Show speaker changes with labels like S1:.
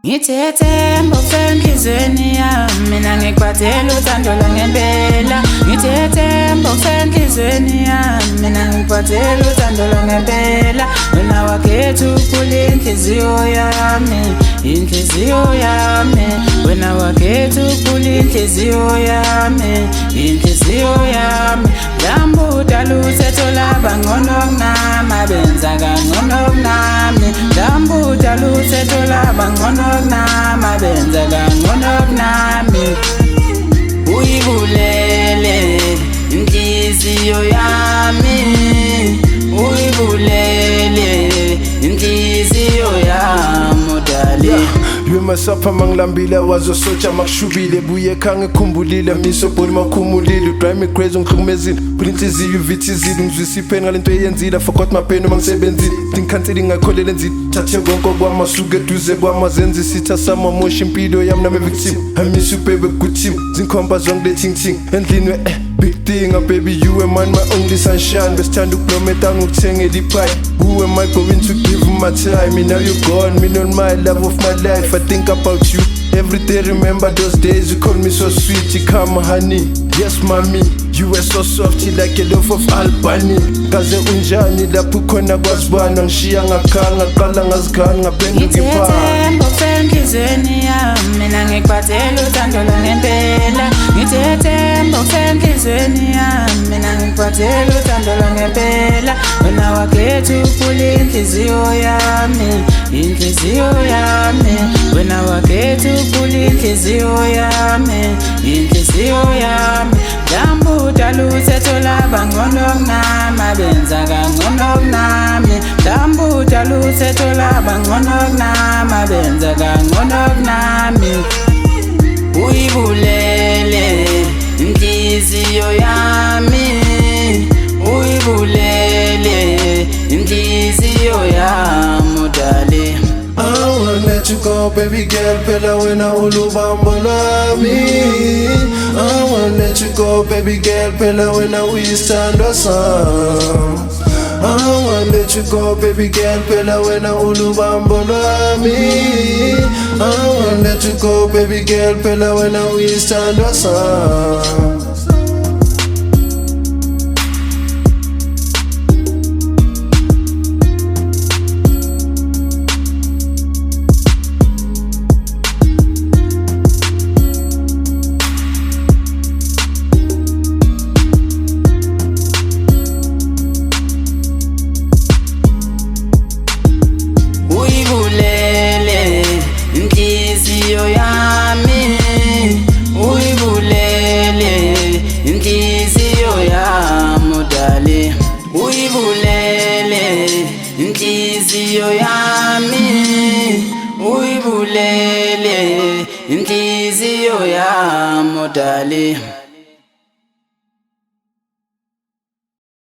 S1: Ngithethe mbokufenhlizweni yami mina ngikwathela uthando langempela. Ngithethe mbokufenhlizweni yami mina ngikwathela uthando langempela. Wena wakhetha ukuphula inhliziyo yami, inhliziyo yami. Wena wakhetha ukuphula inhliziyo yami, inhliziyo yami. Lambuda luthetho labangcono kunami, benza kangcono kunami. Lambuda luthetho labangcono kunami, benza kangcono kunami. Uyibulele inhliziyo yami, uyibulele inhliziyo yami darling.
S2: Masapha mangilambile wazosotsha makushubile buye khangikhumbulile misobholi makhumulile drive me crazy ngihlukumezile phula inhliziyo ivithizile ngizwisa ipheni ngalento eyenzile forgot my pain uma ngisebenzile ngikhanseli ngakholele enzile thathe konke kwamasuke eduze kwamazenzi sitha samamosha impilo yami nami victim I miss you baby good team zinkhomba zonke le ting ting endlini big thing baby you am my only sunshine besithanda ukublometa ngokuthengela iphaya. Who am I going to give my time? Now you're gone, me not my love of my life. I think about you every day, remember those days you called me so sweet, you come honey. Yes mommy, you were so soft like a loaf of Albany. Kaze unjani lapho khona kwasibana ngishiya ngakhala ngaqala ngazikhala ngaphenduka ipha.
S1: Ngithethe mbokufenhlizweni yami mina ngikwathela uthando langempela. Ngithethe mbokufenhlizweni yami mina ngikwathela uthando langempela. Wena wakhetha ukuphula inhliziyo yami, inhliziyo yami. Wena wakhetha ukuphula inhliziyo yami, inhliziyo yami. Lambuda luthetho labangcono kunami, benza kangcono kunami. Lambuda luthetho labangcono kunami, benza kangcono kunami. Uyibulele inhliziyo yami, uyibulele inhliziyo yami darling.
S2: I won't let you go, baby girl, phela wena ulubambo lwami. I won't let you go, baby girl, phela wena uyisithandwa sami. I won't let you go, baby girl, phela wena ulubambo lwami. I won't let you go, baby girl, phela wena uyisithandwa sami.
S1: Inhliziyo yami, uyibulele inhliziyo yami darling. Uyibulele inhliziyo yami, uyibulele inhliziyo yami darling.